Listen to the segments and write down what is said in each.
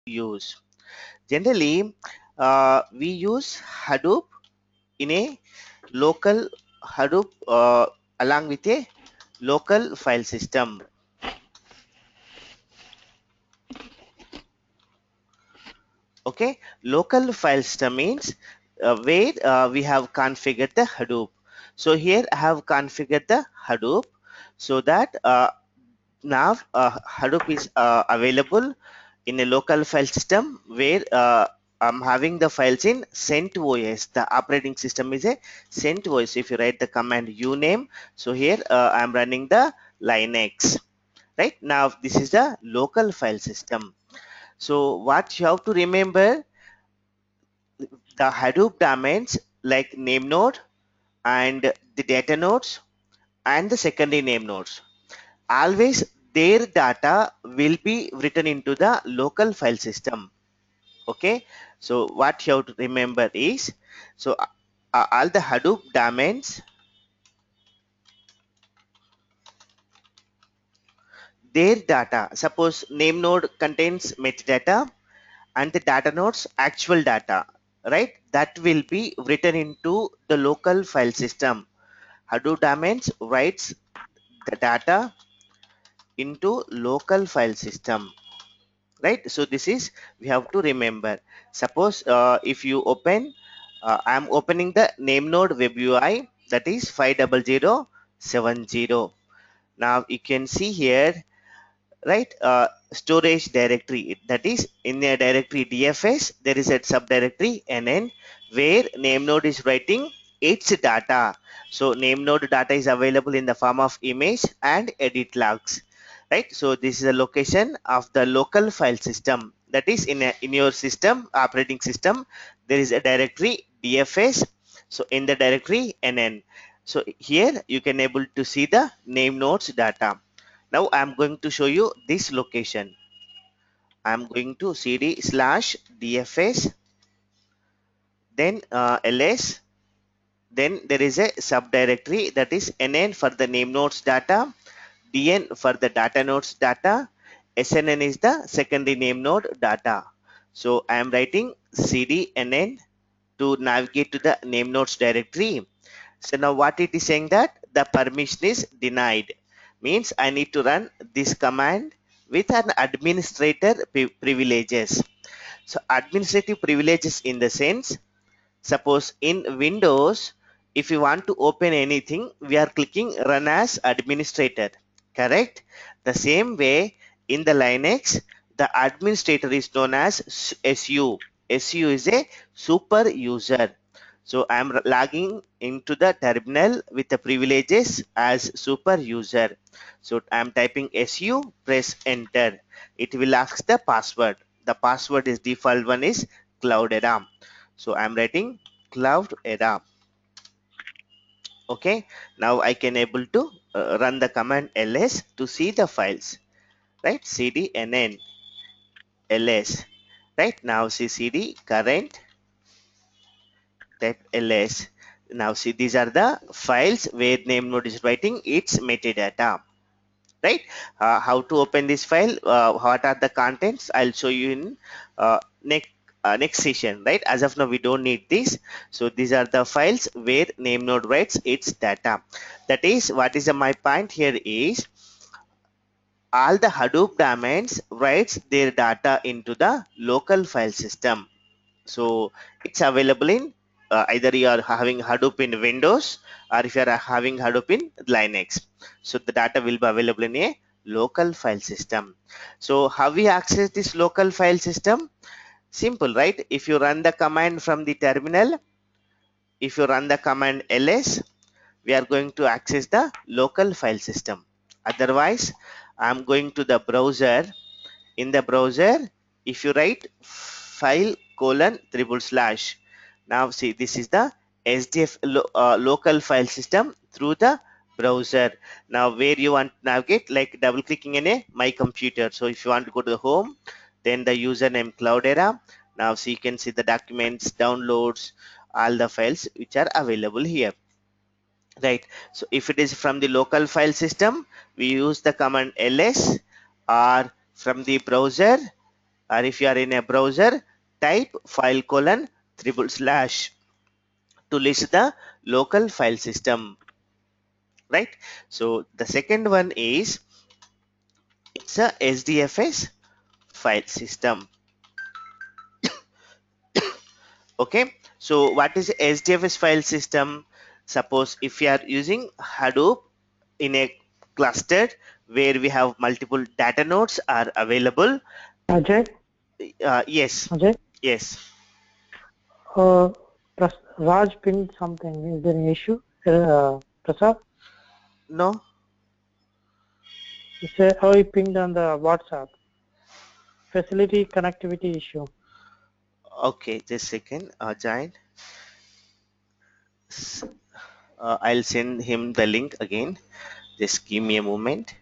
use. Generally, we use Hadoop in a local Hadoop along with a local file system. Okay, local file system means where we have configured the Hadoop. So here I have configured the Hadoop so that now Hadoop is available in a local file system where I'm having the files in CentOS. The operating system is a CentOS. If you write the command uname, so here I'm running the Linux. Right now, this is the local file system. So what you have to remember, the Hadoop domains like name node and the data nodes and the secondary name nodes. Always their data will be written into the local file system. Okay, so what you have to remember is, so all the Hadoop domains, their data, suppose name node contains metadata and the data nodes actual data, right, that will be written into the local file system. Hadoop domains writes the data into local file system, right? So this is, we have to remember. Suppose if you open, I'm opening the name node web UI, that is 50070. Now you can see here, right, storage directory, that is in a directory DFS there is a subdirectory NN where name node is writing its data. So name node data is available in the form of image and edit logs, right? So this is the location of the local file system, that is in your system, operating system, there is a directory DFS, so in the directory NN. So here you can able to see the name nodes data. Now I'm going to show you this location. I'm going to cd/dfs, then ls, then there is a subdirectory, that is nn for the name nodes data, dn for the data nodes data, snn is the secondary name node data. So I am writing cdnn to navigate to the name nodes directory. So now what it is saying, that the permission is denied, means I need to run this command with an administrator privileges. So administrative privileges in the sense, suppose in Windows, if you want to open anything, we are clicking run as administrator, correct? The same way in the Linux, the administrator is known as SU. SU is a super user. So I am logging into the terminal with the privileges as super user. So I am typing SU, press enter. It will ask the password. The password is default one is cloud era. So I'm writing cloud era. Okay, now I can able to run the command ls to see the files, right? cdnn ls, right? Now see cd current, type ls. Now see, these are the files where name node is writing its metadata, right? How to open this file, what are the contents, I'll show you in next session, right? As of now we don't need this. So these are the files where name node writes its data. That is, what is my point here is, all the Hadoop domains writes their data into the local file system. So it's available in either you are having Hadoop in Windows or if you are having Hadoop in Linux. So the data will be available in a local file system. So how we access this local file system? Simple, right? If you run the command from the terminal, if you run the command ls, we are going to access the local file system. Otherwise, I'm going to the browser. In the browser, if you write file colon triple slash, now see, this is the local file system through the browser. Now where you want to navigate, like double clicking in a my computer. So if you want to go to the home, then the username cloudera. Now so you can see the documents, downloads, all the files which are available here, right? So if it is from the local file system, we use the command ls, or from the browser or if you are in a browser, type file colon triple slash to list the local file system, right? So the second one is it's a SDFS file system. Okay, so what is SDFS file system? Suppose if you are using Hadoop in a cluster where we have multiple data nodes are available. Ajay, Yes, Ajay, yes, uh, Raj pinned something. Is there an issue? Prasad, no, he said, oh, he pinged on the WhatsApp. Facility connectivity issue. okay, just a second, Giant. I'll send him the link again. Just give me a moment.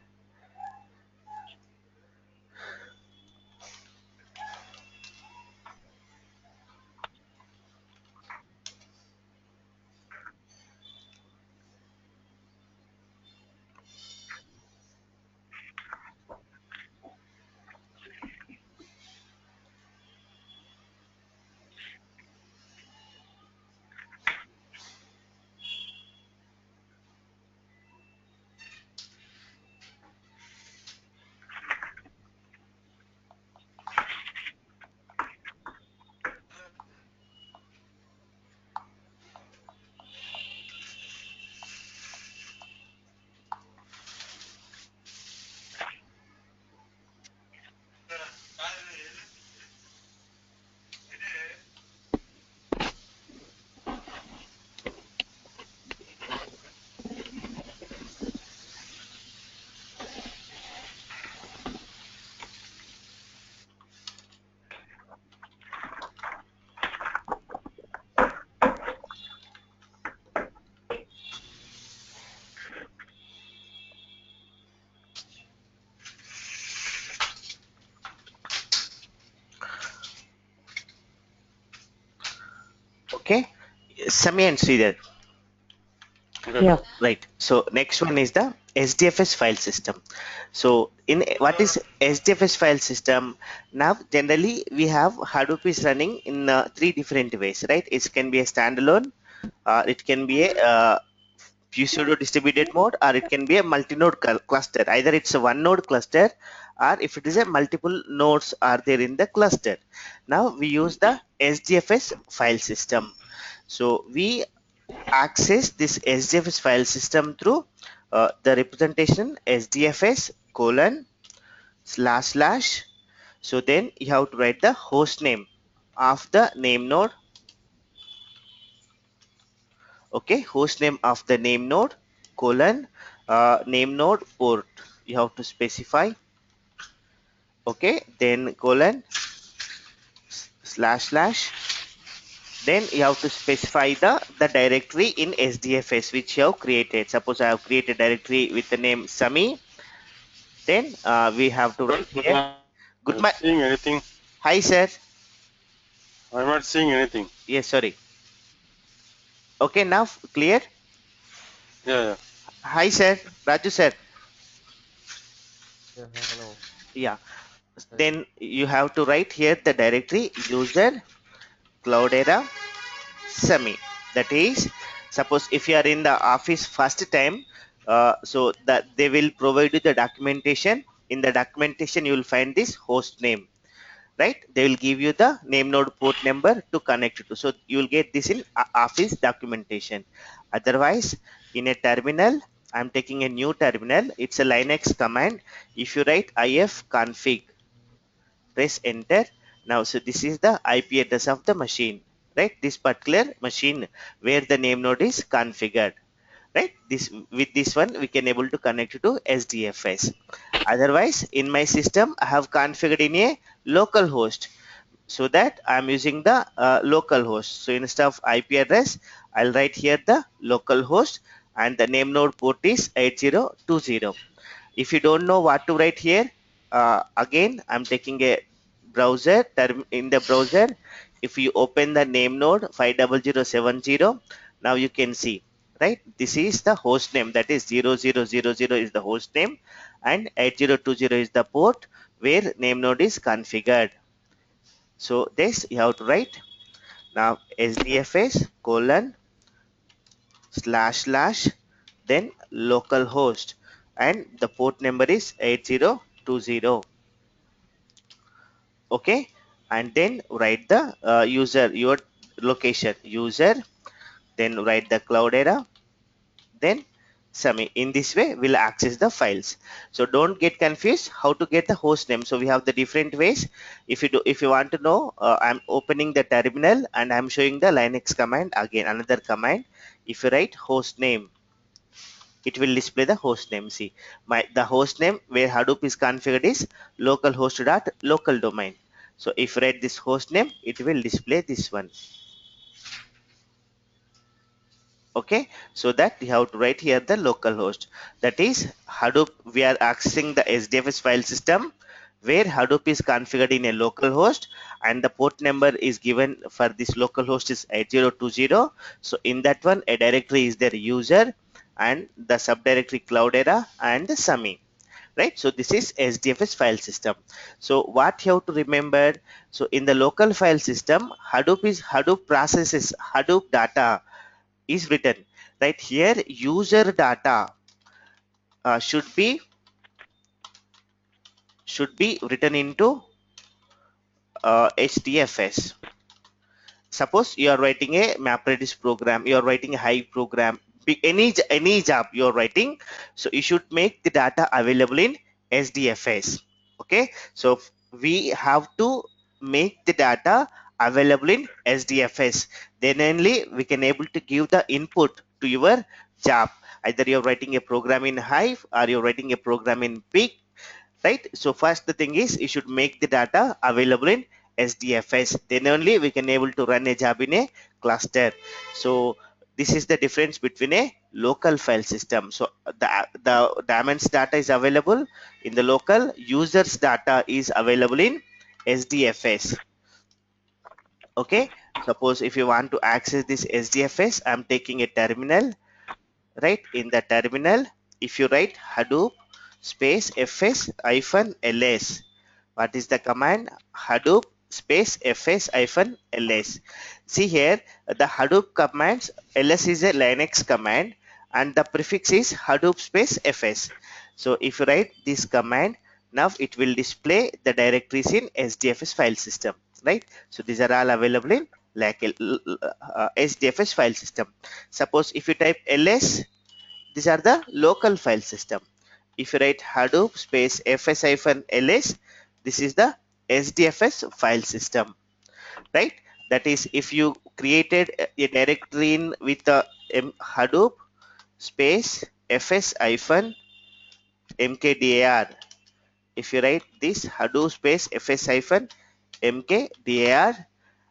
Okay, Sami and Sridhar. Okay. Yeah, Right. So next one is the SDFS file system. So in what is SDFS file system? Now generally we have Hadoop is running in three different ways, right? It can be a standalone, it can be a pseudo distributed mode, or it can be a multi-node cluster. Either it's a one node cluster, or if it is a multiple nodes are there in the cluster. Now we use the SDFS file system. So we access this SDFS file system through the representation SDFS colon slash slash. So then you have to write the host name of the name node. Okay, host name of the name node colon name node port. You have to specify. Okay, then colon slash slash. Then you have to specify the directory in SDFS which you have created. Suppose I have created directory with the name Sami. Then we have to write But here. Good I'm morning. seeing anything. Hi, sir. I'm not seeing anything. Yes, sorry. Okay, now clear. Yeah, yeah. Hi, sir. Raju, sir. Yeah, hello. Yeah. Hi. Then you have to write here the directory user Cloudera Semi. That is, suppose if you are in the office first time, so that they will provide you the documentation. In the documentation, you will find this host name, right? They will give you the name node port number to connect to. So you will get this in office documentation. Otherwise, in a terminal, I'm taking a new terminal. It's a Linux command. If you write ifconfig, press enter. Now, so this is the IP address of the machine, right? This particular machine where the name node is configured, right? This with this one we can able to connect to SDFS. Otherwise, in my system, I have configured in a local host so that I'm using the local host. So instead of IP address, I'll write here the local host and the name node port is 8020. If you don't know what to write here, again, I'm taking a browser term in the browser. If you open the name node 50070, now you can see, right? This is the host name, that is 0000 is the host name and 8020 is the port where name node is configured. So this you have to write. Now SDFS colon slash slash then localhost and the port number is 8020. Okay, and then write the user your location user, then write the cloud era, then submit. In this way we'll access the files. So don't get confused how to get the host name. So we have the different ways. If you want to know, I'm opening the terminal and I'm showing the Linux command again, another command. If you write host name, it will display the host name. See, the host name where Hadoop is configured is localhost dot local domain. So if you write this host name, it will display this one. Okay, so that you have to write here the localhost. That is Hadoop. We are accessing the SDFS file system where Hadoop is configured in a local host and the port number is given for this local host is 8020. So in that one a directory is there user and the subdirectory cloudera and the sami, right? So this is SDFS file system. So what you have to remember, so in the local file system Hadoop processes Hadoop data is written, right? Here user data should be written into HDFS. Suppose you are writing a MapRedis program, you are writing a Hive program, any job you are writing, so you should make the data available in SDFS. Okay, so we have to make the data available in SDFS. Then only we can able to give the input to your job. Either you're writing a program in Hive or you're writing a program in Pig, right? So first the thing is you should make the data available in SDFS, then only we can able to run a job in a cluster. So this is the difference between a local file system. So the daemons data is available in the local, users data is available in SDFS. Okay, suppose if you want to access this SDFS, I'm taking a terminal, right? In the terminal if you write Hadoop space fs hyphen ls, what is the command? Hadoop space fs hyphen ls. See here the Hadoop commands, ls is a Linux command and the prefix is Hadoop space fs. So if you write this command, now it will display the directories in SDFS file system, right? So these are all available in like SDFS file system. Suppose if you type ls, these are the local file system. If you write Hadoop space fs-ls, this is the SDFS file system, right? That is, if you created a directory in with the Hadoop space fs-mkdir, if you write this Hadoop space fs-mkdir,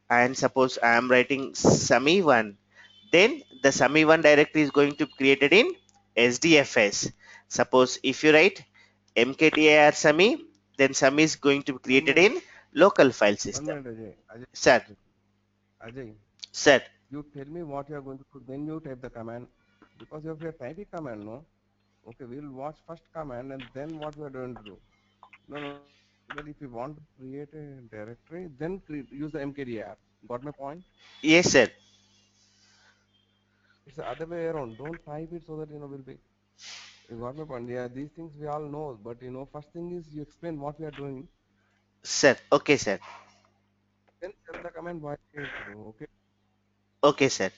and suppose I am writing sami1, then the sami1 directory is going to be created in SDFS. Suppose if you write mkdir sami, then sami is going to be One created minute, in local file one system. minute, Ajay. Ajay, Sir, Ajay, Ajay, sir, you tell me what you are going to put, then you type the command. Because if you are typing command, no? Okay, we'll watch first command and then what we are going to do. No, no, no. But if you want to create a directory, then use the mkdir. Got my point? yes, sir, It's the other way around. Don't type it so that will be. You got my point. Yeah, these things we all know, but first thing is you explain what we are doing, sir. Okay, sir. then tell the command why we need to do. Okay. Okay, sir.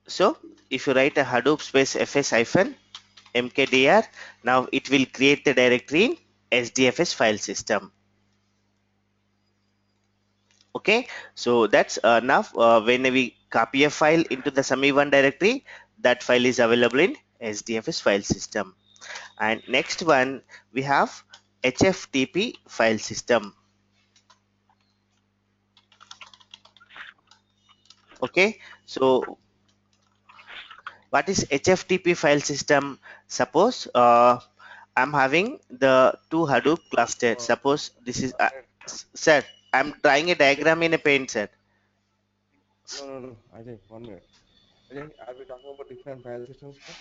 So if you write a Hadoop space fs hyphen mkdir, now it will create the directory in SDFS file system. Okay, so that's enough. When we copy a file into the sami1 directory, that file is available in SDFS file system. And next one we have HFTP file system. Okay, so what is HFTP file system? Suppose I'm having the two Hadoop cluster. Uh, Suppose this is one minute. sir, I'm drawing a diagram in a paint, sir. No, no, no. Ajay, 1 minute. Ajay, are we talking about different file systems first?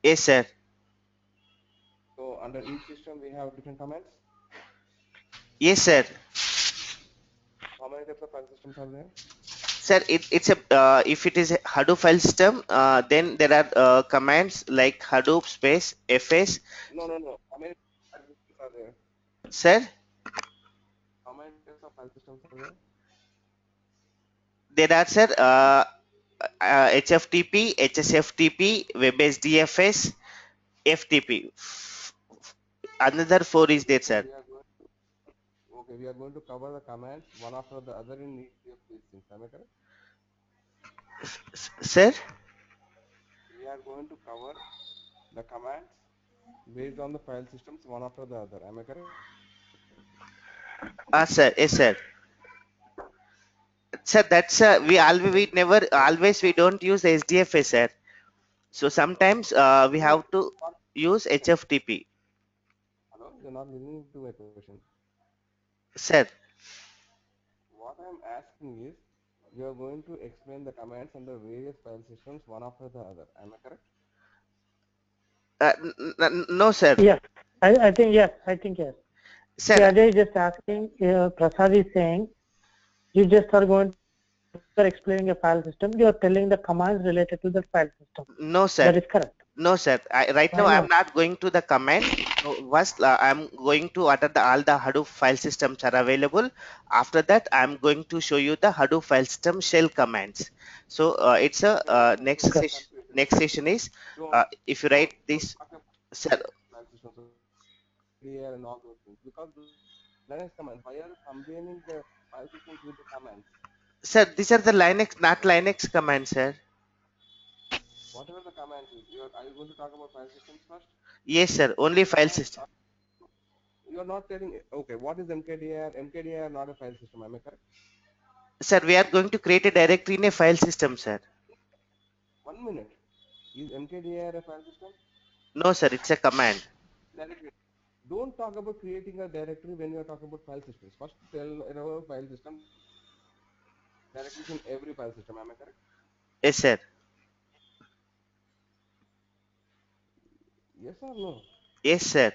Yes, sir. So under each system we have different commands. Yes, sir. How many types of file systems are there? Sir, it's a if it is a Hadoop file system, then there are commands like Hadoop space fs. No, no, no. How many file systems are there? Sir, How many types of file systems are there? there are, sir, HFTP, HSFTP, web-based DFS, FTP. Another four is there, Okay, sir. we are going to cover the commands one after the other in each of these things. Am I correct? Sir, We are going to cover the commands based on the file systems one after the other. Am I correct? sir, yes, sir. Sir, that's we Then never then always we don't use SDFS, sir. So sometimes we no, have to not use listen. HFTP. Hello, you're not listening to my question. Sir, What I'm asking is, you are going to explain the commands on the various file systems one after the other. Am I correct? no, sir. Yes, I think yes. I think yes. See, Sir, Ajay is just asking. Prasad is saying you just are going to after explaining a file system, you are telling the commands related to the file system. no, sir. That is correct. No, sir. Right now, I I'm know. not going to the command. So first, I'm going to utter all the Hadoop file systems are available. After that, I'm going to show you the Hadoop file system shell commands. So it's a No, no, no. next Don't Okay. get session. confused. Next session is Don't, if you write don't this, talk about sir. file systems here and all those things because those are Linux commands. Why are you combining the file systems with the commands? Sir, these are the Linux, not Linux commands, sir. Whatever the commands is, are you going to talk about file systems first? Yes, sir. Only The file commands system. are, you're not telling, okay, what is MKDR? MKDR not a file system, am I correct? Sir, we are going to create a directory in a file system, sir. 1 minute. Is MKDR a file system? No, sir. It's a command. Directory. Don't talk about creating a directory when you're talking about file systems. First tell a file system. There are directories in every file system, am I correct? Yes, sir. Yes or no? Yes, sir.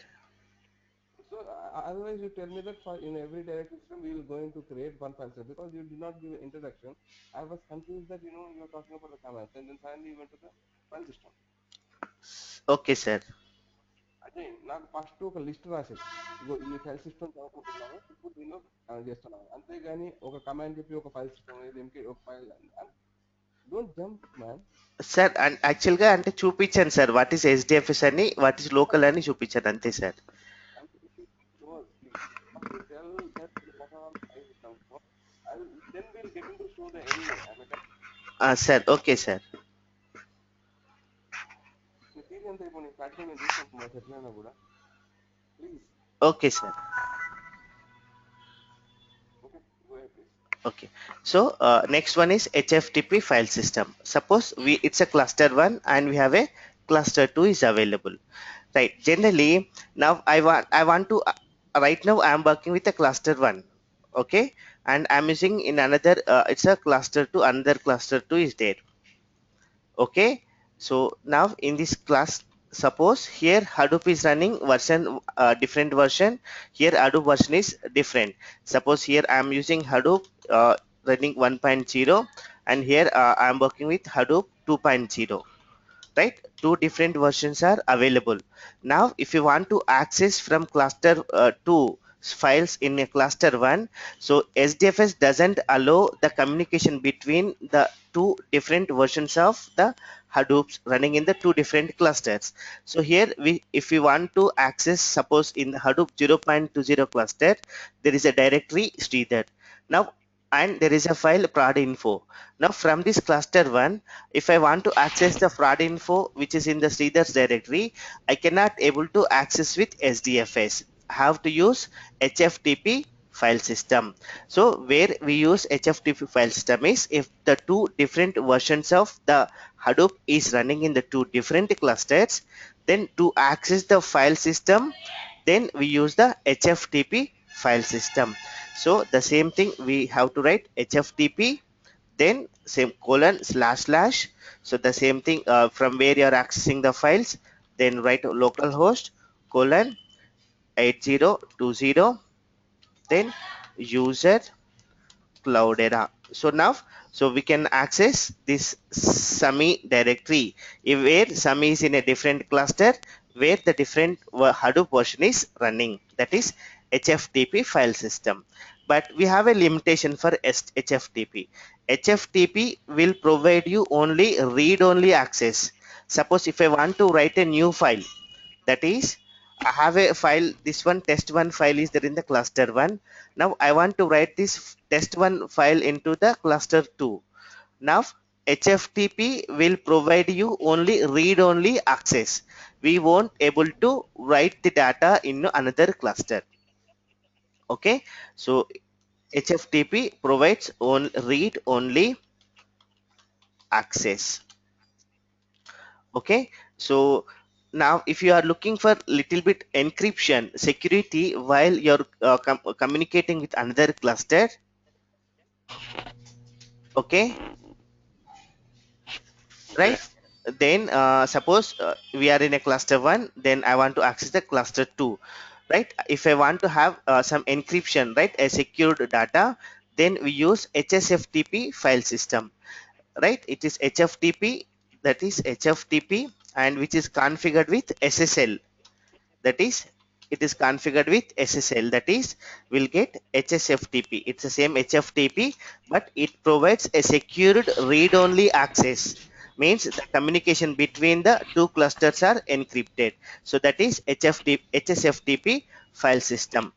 So otherwise you tell me that for in every directory system we will going to create one file system because you did not give an introduction. I was confused that you are talking about the commands and then finally you went to the file system. Okay, sir. అదే నాకు first ఒక list రాసేది ఇగో ఈ file system చదువుకుంటున్నాను ఇప్పుడు నేను చేస్తున్నాను అంతేగాని ఒక కమాండ్ చెప్పి ఒక ఫైల్ సిస్టమ్ ఎంకి ఒక file don't jump man sir యాక్చువల్గా అంటే చూపించాను సార్ వాట్ ఈస్ ఎస్డిఎఫ్ఎస్ అని వాట్ ఈస్ లోకల్ అని చూపించాను అంతే sir. Please first you tell that what are file systems then we'll get into show the anyway am I correct sir okay sir. నీ తీరి ఎంత అయిపోయి ప్రాక్టికల్ నేను చూస్తాను బాస్ ఎట్లయినా కూడా please okay sir. Okay go ahead please. Okay, so next one is HFTP file system. Suppose it's a cluster 1 and we have a cluster 2 is available, right? Generally, now I want to right now I am working with a cluster 1, okay, and I'm using in another it's a cluster 2, another cluster 2 is there. Okay, so now in this class, suppose here Hadoop is running version different version, here Hadoop version is different. Suppose here I am using Hadoop running 1.0 and here I am working with Hadoop 2.0, right? Two different versions are available. Now if you want to access from cluster 2 files in a cluster 1, so SDFS doesn't allow the communication between the two different versions of the Hadoops running in the two different clusters. So here if we want to access, suppose in the Hadoop 0.20 cluster there is a directory Sridhar now, and there is a file prod info. Now from this cluster 1, if I want to access the fraud info which is in the Sridhar's directory, I cannot able to access with SDFS. I have to use HFTP file system. So where we use HFTP file system is if the two different versions of the Hadoop is running in the two different clusters, then to access the file system, then we use the HFTP file system. So the same thing we have to write HFTP, then same colon slash slash. So the same thing from where you are accessing the files, then write localhost colon 8020, then user Cloudera. So now, so we can access this SAMI directory where SAMI is in a different cluster where the different Hadoop version is running. That is HFTP file system. But we have a limitation for HFTP. HFTP will provide you only read-only access. Suppose if I want to write a new file, that is I have a file, this one test1 file is there in the cluster 1. Now I want to write this test1 file into the cluster 2. Now HFTP will provide you only read-only access. We won't able to write the data in another cluster. Okay, so HFTP provides on read-only access. Okay, so now if you are looking for little bit encryption security while you're communicating with another cluster, okay, Okay. right, then suppose we are in a cluster 1, then I want to access the cluster 2, right? If I want to have some encryption, right, a secured data, then we use HSFTP file system, right? It is HFTP, that is HFTP, and which is configured with SSL, that is it is configured with SSL, that is we'll get HSFTP. It's the same HFTP, but it provides a secured read-only access, means the communication between the two clusters are encrypted. So that is HSFTP file system,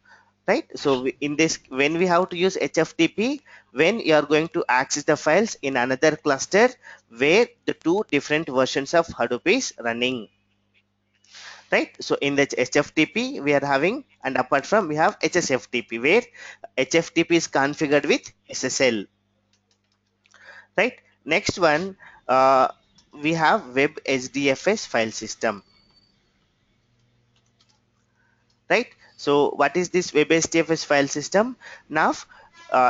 right? So in this, when we have to use HFTP, when you are going to access the files in another cluster where the two different versions of Hadoop is running, right? So in the HFTP we are having, and apart from we have HSFTP where HFTP is configured with SSL, right? Next one, uh, we have web HDFS file system, right? So what is this web HDFS file system? Now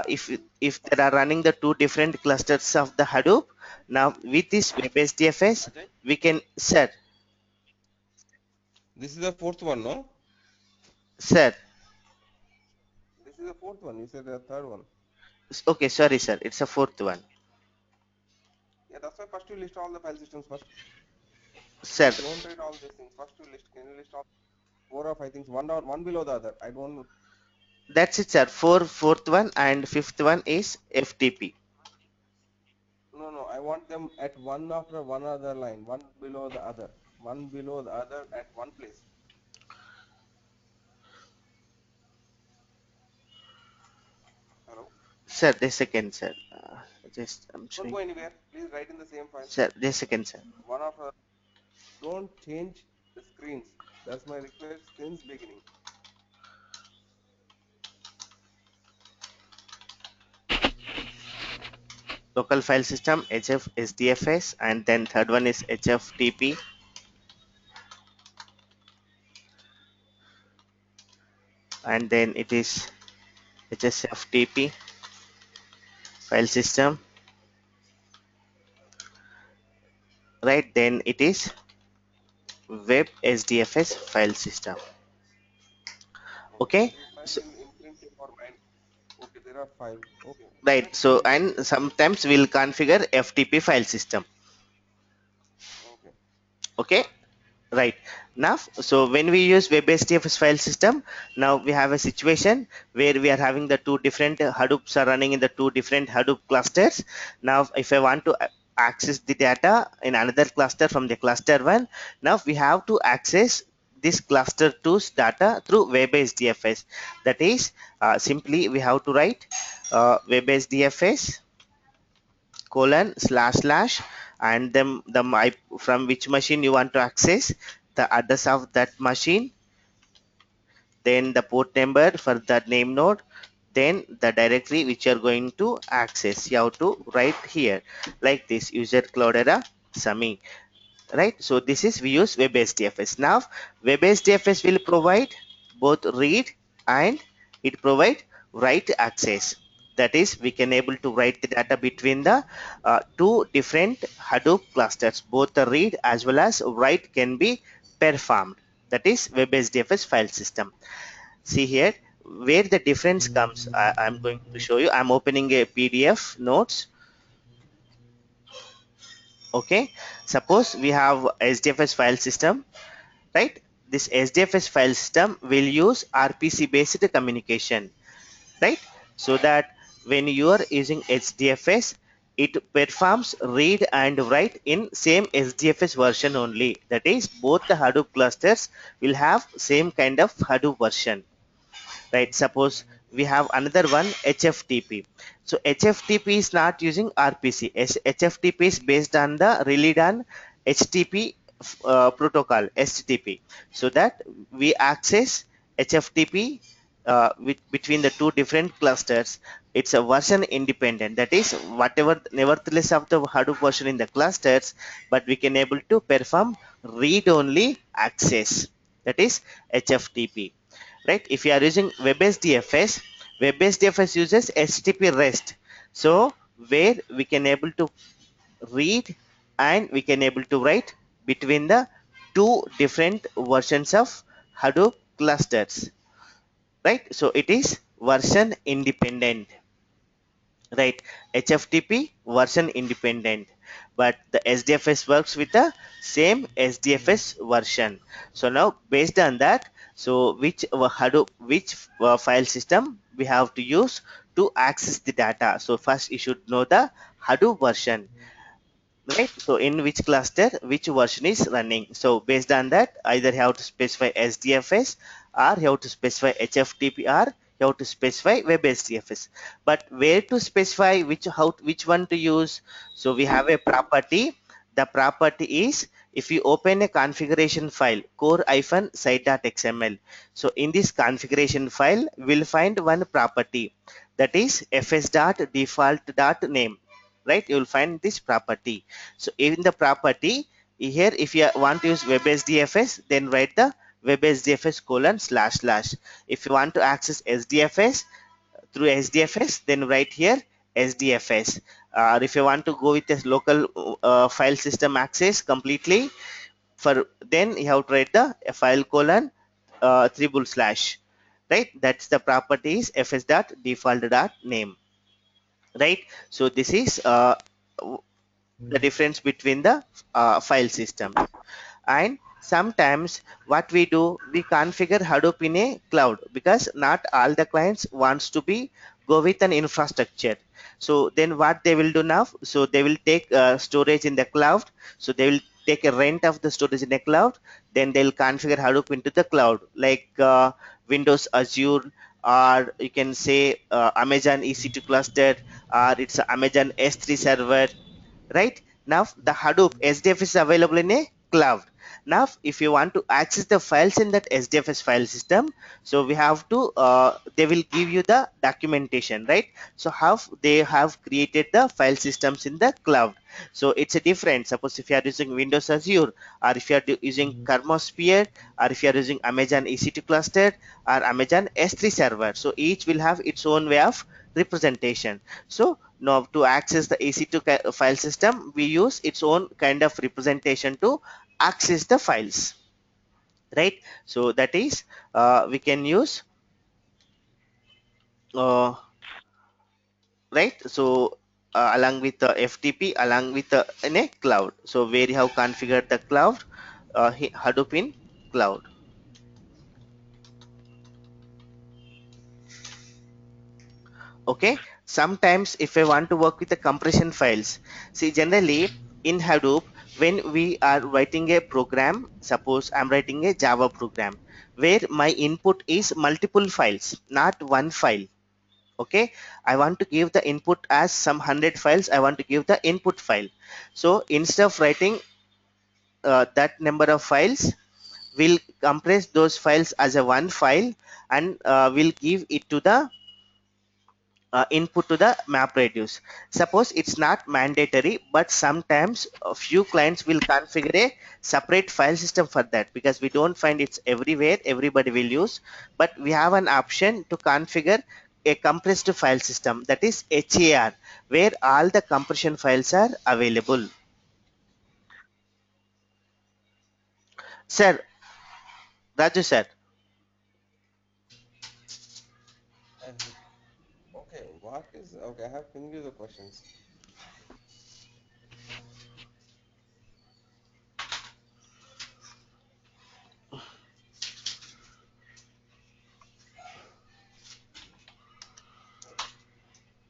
if there are running the two different clusters of the Hadoop, now with this web HDFS Ajay, we can, sir, this is the fourth one, no? sir, This is the fourth one. You said the third one. okay, sorry sir, it's a fourth one, Yeah, that's why first you list all the file systems first. sir. Don't write all these things. First you list. Can you list all four or five things, one down, one below the other? I don't. That's it, sir. Fourth one and fifth one is FTP. No, no. I want them at one after one other line, one below the other, one below the other at one place. Hello. Sir, just a second, sir. Just I'm Don't showing. go anywhere. Please write in the same file. Sir, just a second, sir. One after. Don't change the screens. That's my request since beginning. Local file system, HF SDFS, and then third one is HFTP, and then it is HSFTP file system, right? Then it is web SDFS file system. Okay. Okay, This file so, will imprint for mine. Okay, there are five. Okay. right. So and sometimes we'll configure FTP file system. Okay. Okay, right. Now, so when we use WebSTF file system, now we have a situation where we are having the two different Hadoops are running in the two different Hadoop clusters. Now, if I want to access the data in another cluster from the cluster one, now we have to access this cluster 2's data through WebSDFS. That is, simply we have to write WebSDFS colon slash slash and then from which machine you want to access, the address of that machine, then the port number for the name node, then the directory which you are going to access. You have to write here like this: user cloudera sami, right? So this is, we use WebSDFS. Now WebSDFS will provide both read and it provide write access. That is, we can able to write the data between the two different Hadoop clusters. Both the read as well as write can be performed. That is WebSDFS file system. See here, where the difference comes, I'm going to show you. I'm opening a PDF notes. Okay, suppose we have SDFS file system, right? This SDFS file system will use RPC based communication, right? So that when you are using HDFS, it performs read and write in same SDFS version only. That is, both the Hadoop clusters will have same kind of Hadoop version, right? Suppose we have another one, HFTP. So HFTP is not using RPC. HFTP is based on the relied on HTTP protocol, HTTP. So that we access HFTP between the two different clusters. It's a version independent. That is, whatever nevertheless of the Hadoop version in the clusters, but we can able to perform read only access. That is HFTP, right? If you are using web-based DFS, web-based DFS uses HTTP REST. So where we can able to read and we can able to write between the two different versions of Hadoop clusters, right? So it is version independent, right? HFTP version independent, but the SDFS works with the same SDFS version. So now based on that, so which Hadoop, which file system we have to use to access the data. So first you should know the Hadoop version, right? So in which cluster which version is running. So based on that, either you have to specify SDFS, or you have to specify HFTP, or you have to specify web SDFS. But where to specify which one to use? So we have a property. The property is, if you open a configuration file, core-site.xml. So in this configuration file we'll find one property, that is fs.default.name, right? You will find this property. So in the property here, if you want to use WebSDFS, then write the WebSDFS colon slash slash. If you want to access SDFS through SDFS, then write here SDFS. Or if you want to go with a local file system access completely, for then you have to write the file colon triple slash, right? That's the properties fs.default.name, right? So this is the difference between the file systems. And sometimes what we do, we configure Hadoop in a cloud, because not all the clients wants to be go with an infrastructure. So then what they will do now, so they will take storage in the cloud. So they will take a rent of the storage in the cloud, then they'll configure Hadoop into the cloud, like Windows Azure, or you can say Amazon EC2 cluster, or it's a Amazon S3 server, right? Now the Hadoop SDF is available in a cloud. Now if you want to access the files in that SDFS file system, so we have to they will give you the documentation, right? So how they have created the file systems in the cloud. So it's a different, suppose if you are using Windows Azure, or if you are using Thermosphere, or if you are using Amazon EC2 cluster, or Amazon S3 server, so each will have its own way of representation. So now to access the EC2 file system, we use its own kind of representation to access the files, right? So that is we can use uh, right. So along with the FTP, along with the in a cloud, so where you have configured the cloud, Hadoop in cloud. Okay, sometimes if I want to work with the compression files, see, generally in Hadoop, when we are writing a program, suppose I'm writing a Java program where my input is multiple files, not one file. Okay, I want to give the input as some 100 files, I want to give the input file. So instead of writing that number of files, we'll compress those files as a one file, and we'll give it to the input to the map radius. Suppose it's not mandatory, but sometimes a few clients will configure a separate file system for that, because we don't find it's everywhere everybody will use, but we have an option to configure a compressed file system, that is HAR, where all the compression files are available. Sir, Raju sir. Okay, I have pinged you the questions.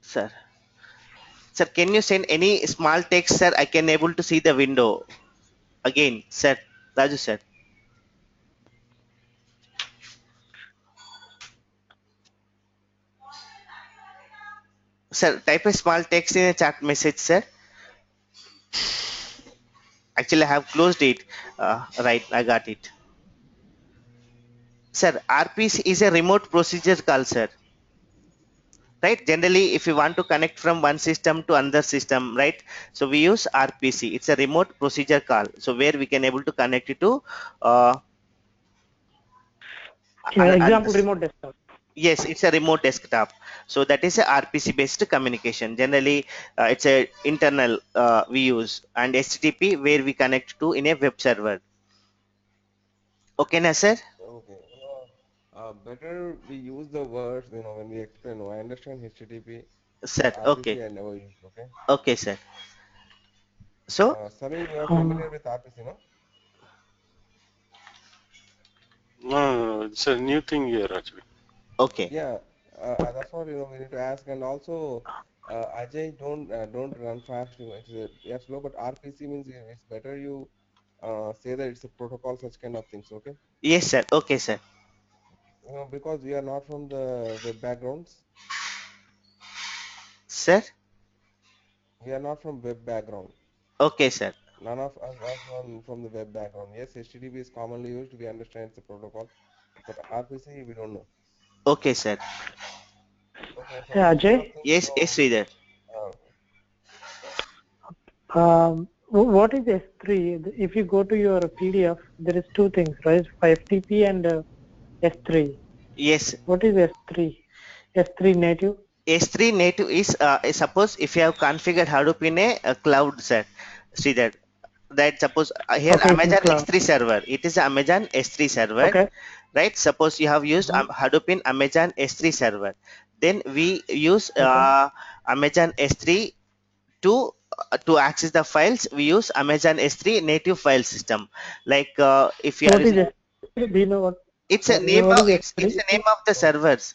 Sir. Sir, can you send any small text, sir? I can able to see the window. Again, sir. Raju, sir. Sir, type a small text in a chat message, sir. Actually, I have closed it. Right, I got it. Sir, RPC is a remote procedure call, sir. Right? Generally, if you want to connect from one system to another system, right? So we use RPC. It's a remote procedure call. So where we can able to connect it to uh, Example, others. remote desktop. Yes, it's a remote desktop. So that is a RPC based communication. Generally, it's a internal we use, and HTTP where we connect to in a web server. Okay, na sir? Okay. Better we use the words, when we explain. I understand HTTP, Sir, but okay, RPC I never used. Okay. okay, sir. So Samir, you are Um, familiar with RPC, no? No, no, no, it's a new thing here actually. okay, Yeah, that's what we need to ask. And also, Ajay, don't run fast. It's slow, but RPC means it's better you say that it's a protocol, such kind of things. Okay. yes, sir. Okay, sir. Because we are not from the web backgrounds. Sir, We are not from web background. okay, sir. None of us are from the web background. Yes, HTTP is commonly used. We understand it's a protocol, but RPC we don't know. Okay, sir. Okay, so yeah, these kind of Ajay, things, Yes, yes, Sridhar. uh, what is S3? If you go to your PDF, there is two things, right? FTP and S3. Yes, What is S3? S3 native? S3 native is suppose if you have configured Hadoop in a cloud, sir. Sridhar, that suppose here Okay, it's in Amazon cloud. S3 server. It is Amazon S3 server, Okay. right? Suppose you have used Mhm. Hadoop in Amazon S3 server. Then we use Okay. Amazon S3 to access the files. We use Amazon S3 native file system. Like if you are What is using, S3? Do you know what? it's a name What of is it's S3? a name of the servers,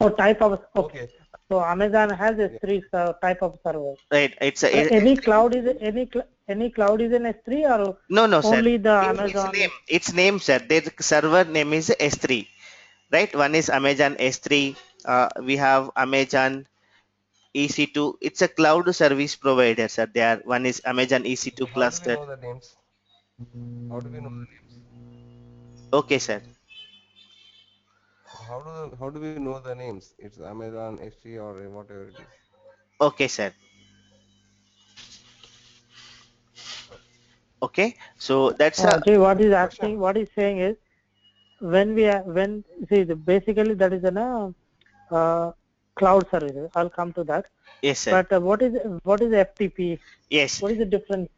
Oh, type of. Okay. okay, So Amazon has yeah, S3 type of server. right? Any cloud is any cloud is an S3 or No, no, sir. only the Its Amazon? name, its name, sir. Their server name is S3, right? One is Amazon S3. We have Amazon EC2. It's a cloud service provider, sir. There, one is Amazon EC2 okay. How do we cluster. know the names? How do we know the names? Okay, sir. How do we know the names? It's Amazon, HT, or whatever it is. Okay, sir. Okay. So that's a Jay, what is Question. asking? What is saying is when we are when see basically that is an cloud service. I'll come to that. yes, sir. But what is FTP? Yes. What is the difference?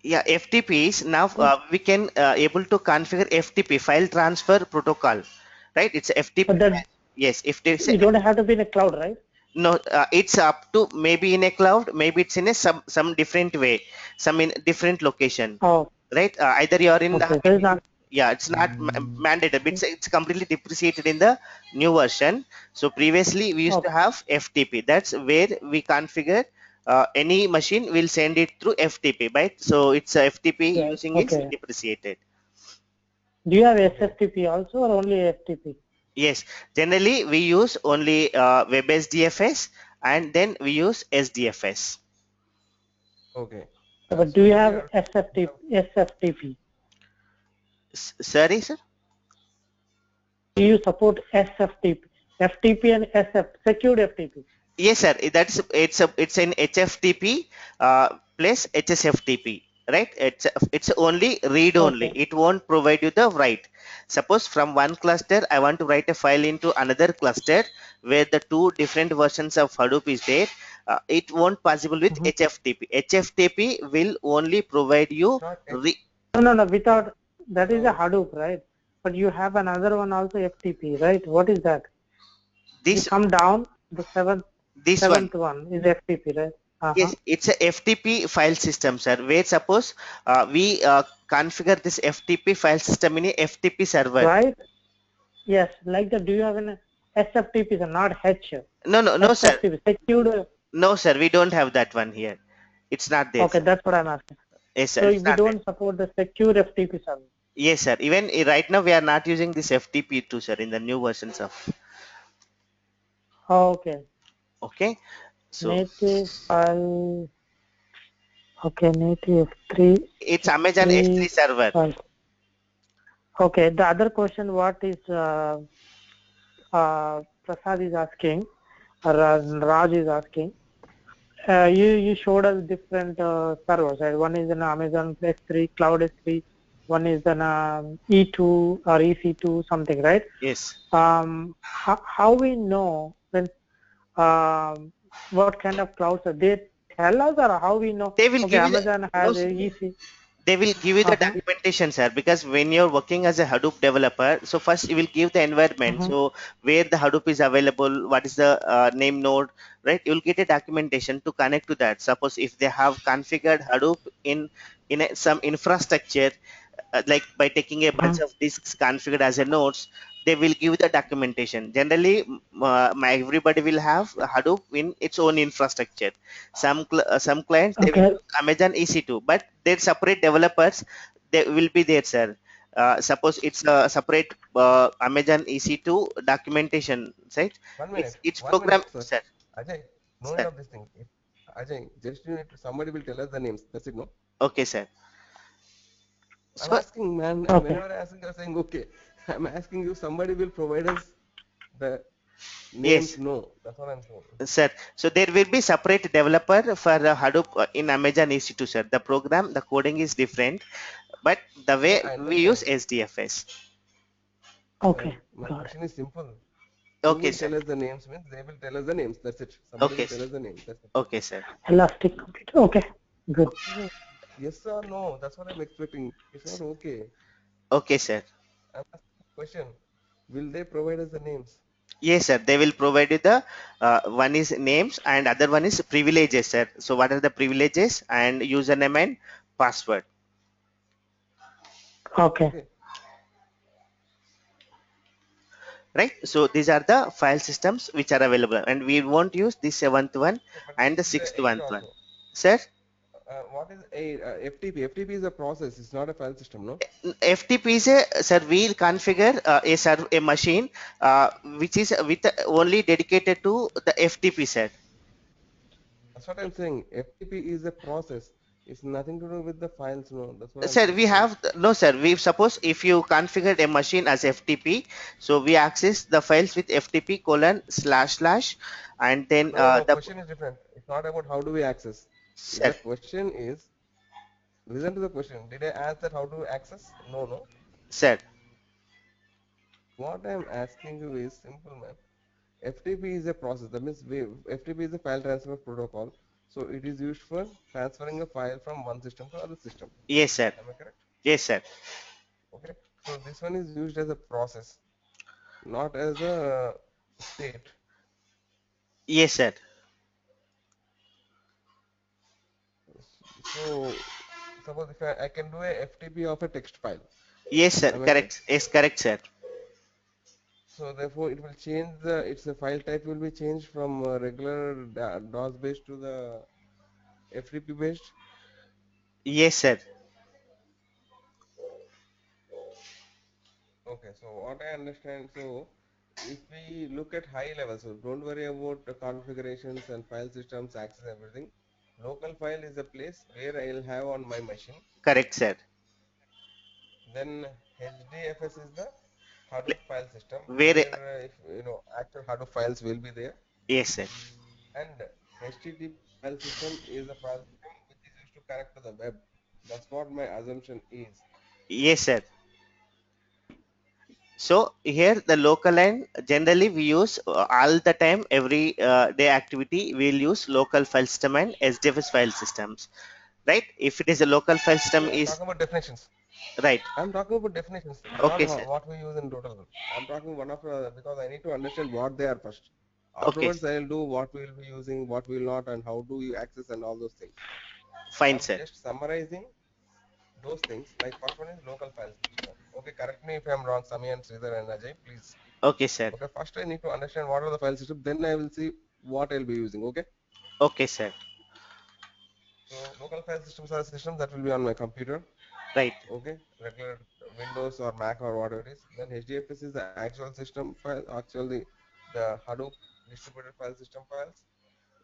Yeah, FTPs now we can able to configure FTP file transfer protocol, right? It's FTP. But that Yes, if there's you don't have to be in a cloud, right? no, it's up to maybe in a cloud, maybe it's in a some different way, some in different location, Oh, right? Either you are in the okay. So it's not. yeah, it's not mandated. It's completely depreciated in the new version. So previously we used to Okay. have FTP. That's where we configure any machine will send it through FTP, right? So it's FTP Yeah. using is Okay. depreciated. Do you have Okay. SFTP also or only FTP? Yes, generally we use only web SDFS and then we use SDFS. Okay. But So do you have here we SFTP? have SFTP? Sorry, sir. Do you support SFTP? FTP and SF, secured FTP. Yes, sir. It's an HFTP plus HSFTP, right? It's only read only. Okay. It won't provide you the write. Suppose from one cluster I want to write a file into another cluster where the two different versions of Hadoop is there. It won't possible with Mhm. HFTP. HFTP will only provide it's you not No. Without that is a no. Hadoop, right? But you have another one also FTP, right? What is that? You this come down the seventh. This one. Seventh one is FTP, right? Yes, it's a FTP file system, sir. Where suppose we configure this FTP file system in a FTP server. Right? Yes, like that. Do you have an SFTP, sir, not H? No, sir. SFTP, secured. No, sir. We don't have that one here. It's not there, Okay, sir. that's what I'm asking. Yes, sir. So It's we not there. don't support the secure FTP server. Yes, sir. Even right now we are not using this FTP too, sir, in the new versions of. Okay. Okay. So Native file. Okay, native F3. it's Amazon S3 F3 server. file. Okay, the other question, what is Prasad is asking, or Raj is asking. You showed us different servers, right? One is an Amazon S3, Cloud S3. One is an E2 or EC2, something, right? Yes. How we know when what kind of clouds are they tell us, or how we know? They will Okay, give you the Amazon no, has a sir. EC. They will give you the Uh-huh. documentation, sir, because when you're working as a Hadoop developer, so first you will give the environment, Uh-huh. so where the Hadoop is available, what is the name node, right? You'll get a documentation to connect to that. Suppose if they have configured Hadoop in some infrastructure, like by taking a Uh-huh. bunch of disks configured as a nodes, they will give the documentation. Generally, everybody will have Hadoop in its own infrastructure. Some clients they will Okay. use Amazon EC2, but their separate developers they will be there, sir. Suppose it's a separate Amazon EC2 documentation, right? It's One program, minute, sir. sir. Ajay, no need Sir. of this thing. If, Ajay, just you need to, somebody will tell us the names. That's it, no? Okay, sir. I'm So asking, man. Okay. Whenever I ask, you're saying okay. I'm asking you. Somebody will provide us the names. yes, No, that's what I'm saying. sir. So there will be separate developer for Hadoop in Amazon EC2, sir. The program, the coding is different, but the Yeah, way I we use understand. SDFS. Okay. Well, my Got it. question is simple. Who Okay, will sir. tell us the names? Means they will tell us the names. That's it. Somebody Okay, will tell sir. us the names. That's it. Okay, sir. Elastic computer. Okay. Good. Okay. Yes or no? That's what I'm expecting. It's not okay. Okay, sir. I'm asking a question. Will they provide us the names? Yes, sir. They will provide you the one is names and other one is privileges, sir. So what are the privileges and username and password, Okay. Okay. right? So these are the file systems which are available, and we won't use the seventh one Okay, but and this the is sixth the eight one, also. sir. What is a FTP? FTP is a process. It's not a file system, no? FTP is a, sir, we'll configure a machine which is with only dedicated to the FTP, sir. That's what I'm saying. FTP is a process. It's nothing to do with the files, no. That's what I'm Sir, we saying. have no, sir. We suppose if you configured a machine as FTP, so we access the files with FTP colon slash slash, and then No, no, the question is different. It's not about how do we access. sir, The question is, listen to the question. Did I answer how to access? No, no. sir. What I'm asking you is simple, man. FTP is a process. That means FTP is a file transfer protocol. So it is used for transferring a file from one system to other system. Yes, sir. Am I correct? Yes, sir. Okay. So this one is used as a process, not as a state. Yes, sir. So suppose if I can do a FTP of a text file. Yes, sir. Am I correct? Correct. Yes, correct, sir. So therefore it will change the its a file type will be changed from regular DOS based to the FTP based. Yes, sir. Okay, so what I understand, so if we look at high level, so don't worry about the configurations and file systems, access everything. Local file is a place where I'll have on my machine. Correct, sir. Then HDFS is the Pla- Hadoop file system Where? where if actual Hadoop files will be there, Yes, sir. and HTTP file system is a file system which is used to connect to the web. That's what my assumption is. Yes, sir. So here the local line generally we use all the time every day activity we'll use local file system and SDFS file systems, right? If it is a local file system No, I'm is talking about definitions. right. I'm talking about definitions, not Okay, sir. what we use in total. I'm talking one of because I need to understand what they are first. Okay. Afterwards, I'll do what we'll be using, what will not, and how do you access and all those things. Fine, I'm sir. just summarizing those things. Like first one is local file system. Okay, correct me if I'm wrong, Sami and Sridhar and Ajay, please. Okay, sir. Okay, first I need to understand what are the file system, then I will see what I'll be using. Okay. Okay, sir. So local file systems are systems that will be on my computer. Right. Okay, regular Windows or Mac or whatever it is. Then HDFS is the actual system file, actually the Hadoop distributed file system files.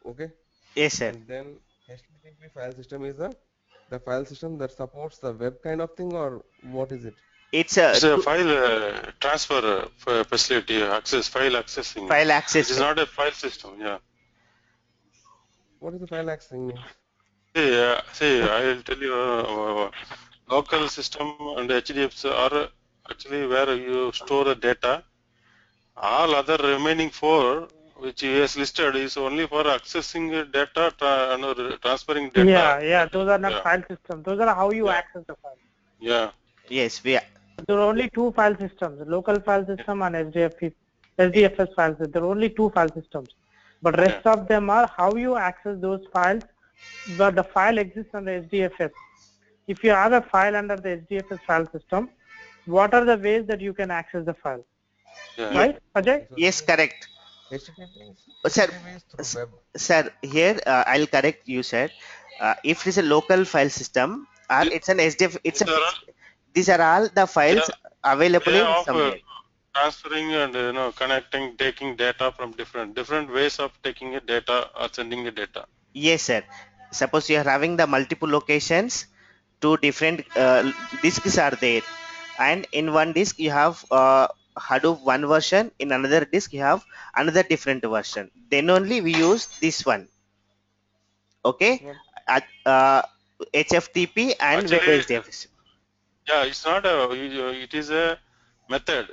Okay, Yes, sir. and then HTTP file system is the file system that supports the web kind of thing, or what is it? It's It's a a file transfer facility, access file accessing. file It access. is not a file system. Yeah. What is the file accessing means? See, I'll tell you, local system and HDFs are actually where you store the data. All other remaining four, which he has listed, is only for accessing data and transferring data. Yeah, those are not Yeah, file systems. Those are how you yeah, access the file. yeah, Yes, There are only two file systems, local file system and SDFS file system. There are only two file systems. But yeah. rest of them are how you access those files, but the file exists on the SDFS. If you have a file under the SDFS file system, what are the ways that you can access the file? Yeah. yes, Right, Ajay? Okay, so yes, this is correct. HTTP is Sir, HTTP is through web. sir, here I'll correct you, sir. If it is a local file system or Th- it's an SDF, it's a These are all these are all the way, files available way in of somewhere. transferring and connecting, taking data from different ways of taking a data or sending a data. Yes, sir. Suppose you are having the multiple locations, two different disks are there, and in one disk you have Hadoop one version, in another disk you have another different version. Then only we use this one. Which Okay, one? HFTP and Actually, WebHDFS. yeah, it's not a. It is a method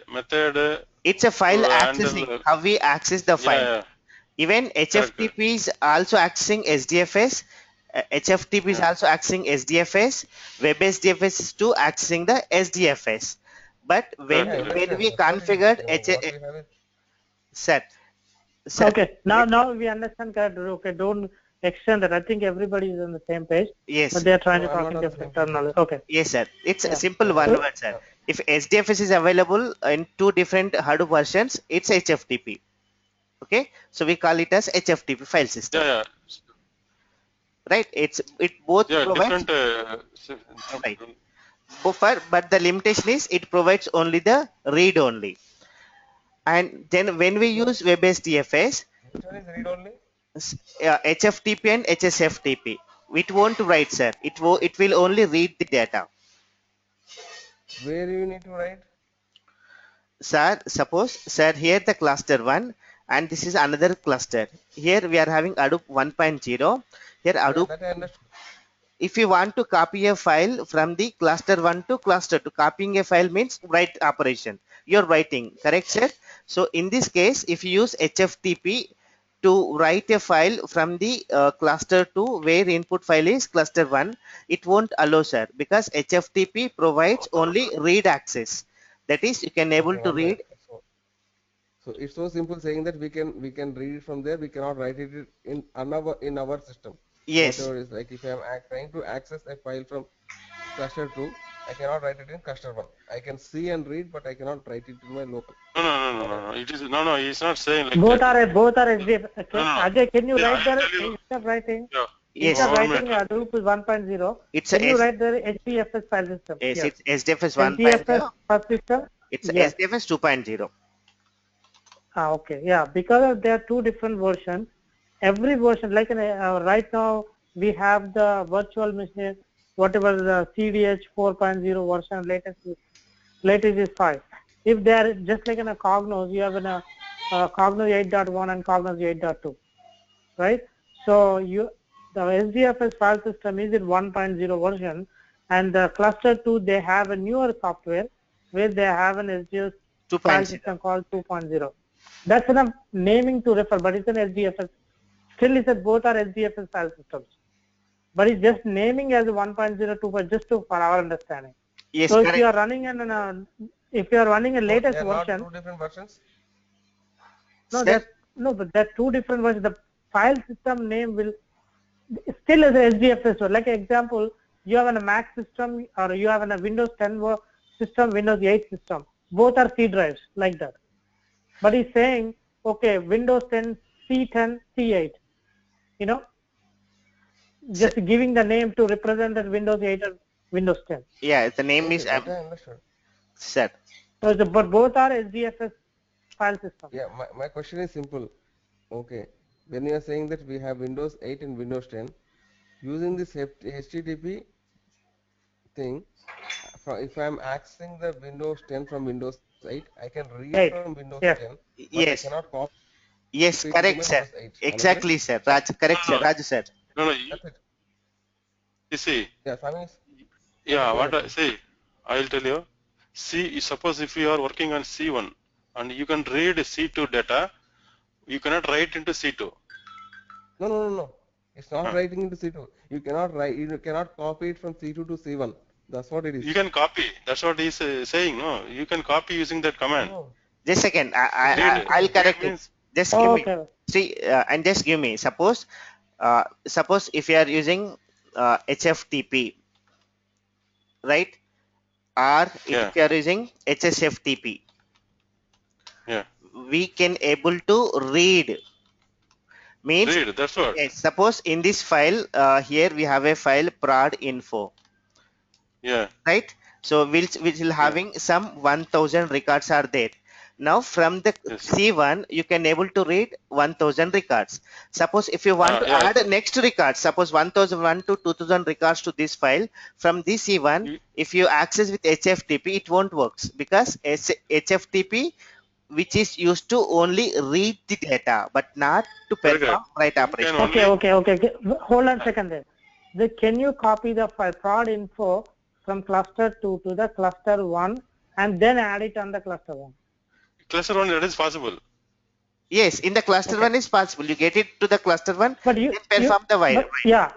It's a to file handle. accessing. How we access the Yeah, file. yeah, Even correct. HFTP is also accessing SDFS. HFTP is Yeah, also accessing SDFS. WebSDFS is to accessing the SDFS. But Yeah, correct, I correct. when understand. we That's what it is. configured What we have is sir, sir, Okay, now we understand correct. Okay, don't extend that. I think everybody is on the same page, yes, but they are trying no, to I'm talk not in on the different same page terminology. actually. Okay, yes, sir. It's a yeah. simple one So So, word, sir. If SDFS is available in two different Hadoop versions, it's HFTP. Okay, so we call it as HFTP file Yeah, system, yeah, right? It both yeah. provides Different. right. Buffer, but the limitation is it provides only the read only. And then when we no, use WebSDFS, which one is read only? HFTP and HSFTP, it won't write, sir. It will only read the data. Where you need to write? Sir, suppose, sir, here the cluster 1 and this is another cluster. Here we are having Hadoop 1.0. Here Yeah, Hadoop, that I understood. if you want to copy a file from the cluster 1 to cluster 2, copying a file means write operation. You're writing, correct, sir? So in this case, if you use HFTP to write a file from the cluster 2 where input file is cluster 1, it won't allow, sir, because HFTP provides only read access. That is, you can able Okay, to one minute. read. So it's so simple saying that we can read it from there. We cannot write it in our system. Yes, Whatever is like if I am trying to access a file from cluster 2, I cannot write it in cluster 1. I can see and read, but I cannot write it in my local. No, no, no, no, What I no, mean. no. It is no, no. He's not saying like both that. are SDF. No, Okay, no, no. Ajay, can you See, write I'll there tell you. Yeah, yes, instead of one writing minute. Hadoop 1.0? it's a Can you write there HDFS file system? yes, Yes, it's SDFS SDFS 1.0. file system. It's Yes. SDFS 2.0. Okay, yeah, because of there are two different versions. Every version, like right now, we have the virtual machine, whatever the CDH 4.0 version, latest is 5. If they are just like in a Cognos, you have in a Cognos 8.1 and Cognos 8.2, right? So the SDFS file system is in 1.0 version, and the cluster 2 they have a newer software where they have an SDFS file 2.0. system called 2.0. That's enough naming to refer, but it's an SDFS. Still, it's both are SDFS file systems, but it's just naming as 1.0, 2.0, just to for our understanding. Yes, So if you correct. are running if you are running a So they latest are not version, two different versions. no, Sir, that's No, but there are two different versions. The file system name will still as a SDFS. So like example, you have a Mac system or you have a Windows 10 system, Windows 8 system. Both are C drives like that. But he's saying, okay, Windows 10, C10, C8. You know, Sir, just giving the name to represent that Windows 8 or Windows 10. yeah, the name Okay, is that I understood. sir. So but both are SDFS file systems. Yeah, my question is simple. Okay, when you are saying that we have Windows 8 and Windows 10, using this HTTP thing, if I'm accessing the Windows 10 from Windows 8, I can read from Right. Windows 10, Yes. but I cannot Yes, copy it into my Windows yes, 8. Am correct, I sir. correct? Exactly, sir. Raj, correct, No, sir. no, Raju, sir. no, no. That's it. You see, Yeah, Sami, yeah, go what ahead, I please. say, I'll tell you. Suppose if you are working on C1 and you can read C2 data, you cannot write into C2. No, no, no, no. It's not Huh. writing into C2. You cannot write. You cannot copy it from C2 to C1. That's what it You is. can copy. That's what he's saying. No, you can copy using that command. No, Just a second. it Read. doesn't I'll say. correct Read it. means Just give me Okay. see and just give me. Suppose if you are using HFTP, right? Or if yeah, you are using HSFTP, yeah. we can able to read. Means Read. That's what. yes. Suppose in this file here we have a file prod info, Yeah, right? So which will yeah. having some 1000 records are there. Now from the Yes. C1 you can able to read 1000 records. Suppose if you want to Yeah. add next record, suppose 1001 to 2000 records to this file from this C1, You, if you access with HFTP it won't works because HFTP which is used to only read the data but not to correct. perform write You can operation. Okay, only. okay, okay. Hold on a second there. Can you copy the file prod info from cluster 2 to the cluster 1 and then add it on the cluster 1? Cluster one, that is possible. Yes, in the cluster Okay. one is possible. You get it to the cluster one, But then perform the but write.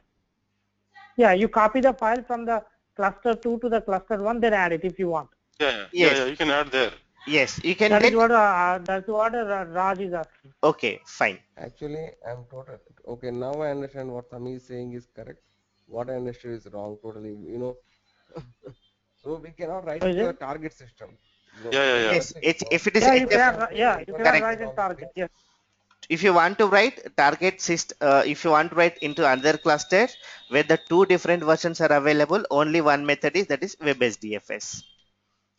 yeah, you copy the file from the cluster 2 to the cluster 1, then add it if you want. Yes, You can add there. yes, you can That is then. what Raj is asking. Okay, fine. Actually, I'm total. Okay, now I understand what Sami is saying is correct. What I understood is wrong totally. So we cannot write So it is to the it? target system. Yeah. Yes, That's it. if it is Yeah, you HF, cannot. Constantly Yeah, you referring cannot to the write in wrong target. things. Yes. if you want to write target system, if you want to write into another cluster where the two different versions are available, only one method is that is WebSDFS,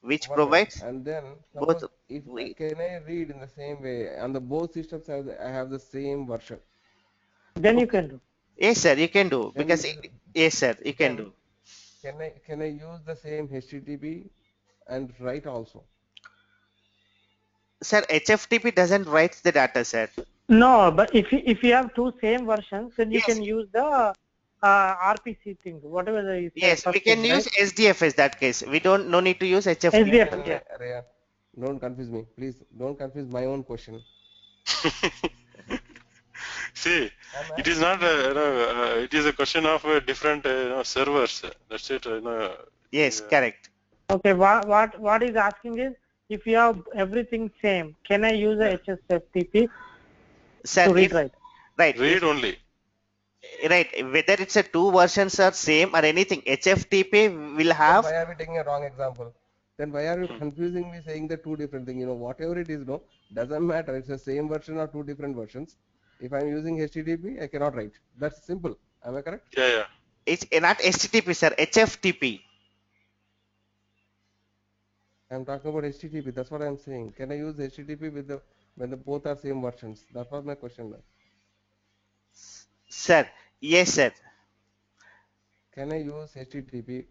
which One minute. provides And then both. suppose if can I read in the same way on the both systems I have the same version. Then you Okay. can do. Yes, sir, you can do Then because yes, sir, you can then do. can I use the same HTTP and write also? Sir, HFTP doesn't write the data, sir. No, but if you have two same versions, then you Yes, can use the RPC thing, whatever you said yes, we first can thing, use right? SDFS that case. We don't no need to use HFTP. SDFS, yeah. Raya, don't confuse me, please. Don't confuse my own question. See, I'm it is asking not. you to say. It is a question of different servers. That's it. Yes, correct. Okay, what is asking is if you have everything same, can I use a HSFTP Sir, to read if write? right, read only. right, whether it's a two versions are same or anything, HFTP will Then have. why are we taking a wrong example? Then why are you confusing me saying the two different things? Whatever it is, no, doesn't matter. It's the same version or two different versions. If I'm using HTTP, I cannot write. That's simple. Am I correct? Yeah. It's not HTTP, sir. HFTP. I'm talking about HTTP. That's what I'm saying. Can I use HTTP with the when the both are same versions? That was my question. Sir, yes, sir. Can I use HTTP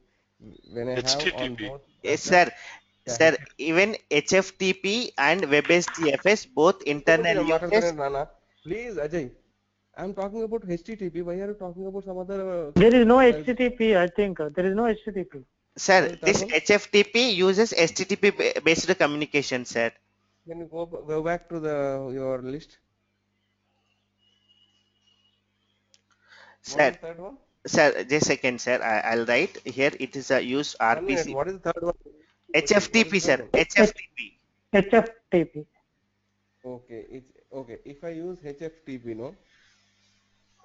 when I have on HTTP. both Yes, clusters? sir. Yeah, Sir, HTTP. even HFTP and WebSDFS both internal uses. Nana. Please, Ajay. I'm talking about HTTP. Why are you talking about some other There is no else? HTTP, I think. There is no HTTP. Sir, What is the third this one? HFTP uses HTTP based communication, sir. Can you go back to the your list? What Sir, is the third one? sir, just a second, sir. I'll write here. It is a use 1 minute. RPC. What is the third one? What is HFTP, the third sir. one? HFTP. HFTP. Okay, it's okay. If I use HFTP, no,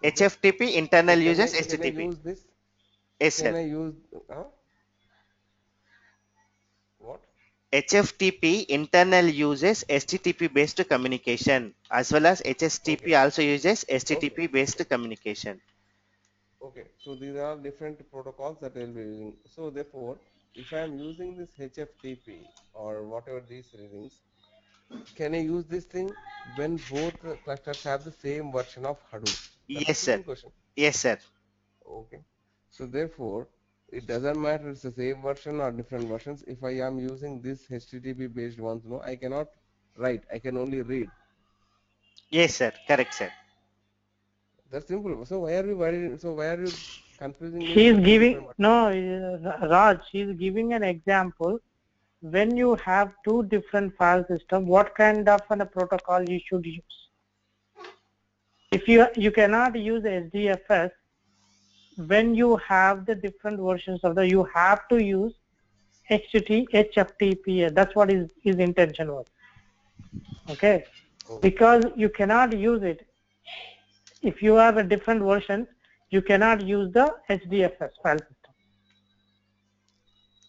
okay. HFTP So internal can I uses can I HTTP. use this? Yes, Can sir. I use what? HFTP internal uses HTTP based communication, as well as Okay, HSTP also uses okay, HTTP based communication. okay. So these are different protocols that I'll be using. So therefore, if I am using this HFTP or whatever these readings, can I use this thing when both clusters have the same version of Hadoop? That's a Yes, sir. simple question. Yes, sir. Okay. So therefore, it doesn't matter it's the same version or different versions. If I am using this HTTP based ones, no, I cannot write. I can only read. Yes, sir. Correct, sir. That's simple. So why are you worried? So why are you confusing me She with is the two different giving versions? no Raj. She is giving an example. When you have two different file systems, what kind of a protocol you should use? If you cannot use SDFS when you have the different versions of the, you have to use HTTP. That's what his intention was. Okay, Oh, because you cannot use it if you have a different version. You cannot use the HDFS file system.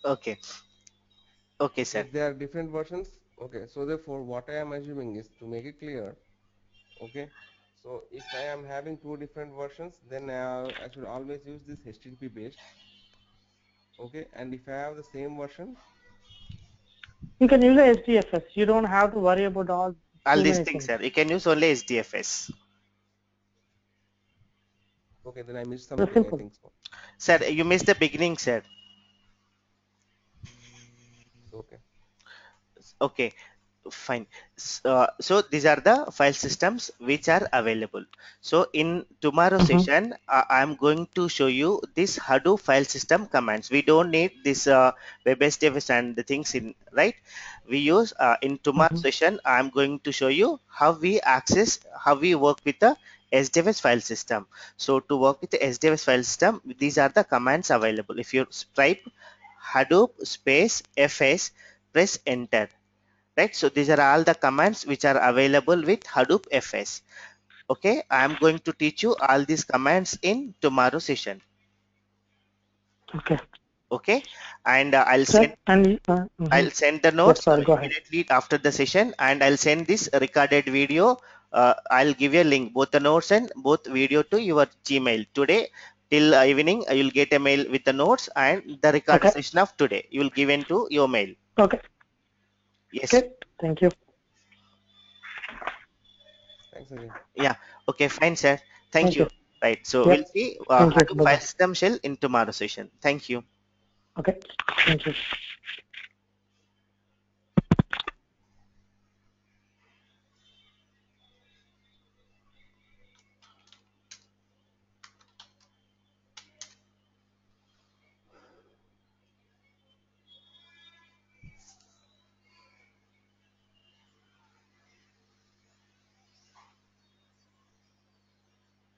Okay. Okay, sir. if they are different versions, okay. So therefore, what I am assuming is to make it clear. Okay. So if I am having two different versions, then I should always use this HTTP based. Okay. And if I have the same version, You can use the HDFS. You don't have to worry about all All too these many things, things. sir. You can use only HDFS. okay, then I missed It's something. I simple. think so. Sir, you missed the beginning, sir. So okay. Okay. Fine. So these are the file systems which are available. So in tomorrow Mm-hmm. session, I'm going to show you this Hadoop file system commands. We don't need this WebSDFS and the things in, right? We use in tomorrow Mm-hmm. session. I'm going to show you how we access, how we work with the SDFS file system. So to work with the SDFS file system, these are the commands available. If you type Hadoop space fs, press enter, right? So these are all the commands which are available with Hadoop FS. Okay, I am going to teach you all these commands in tomorrow session. Okay. Okay, and Sir, and I'll send the yes, notes sorry, go ahead. immediately after the session, and I'll send this recorded video. I'll give you a link, both the notes and both video, to your Gmail today. Till evening, you'll get a mail with the notes and the recorded Okay. session of today. You will give into your mail. Okay. Yes. Okay. Thank you. Thanks again. Yeah. Okay. Fine, sir. Thank Thank you. you. Right. So we'll Yep. see Thank you. Hadoop Bye file bye. system shell in tomorrow session. Thank you. Okay. Thank you.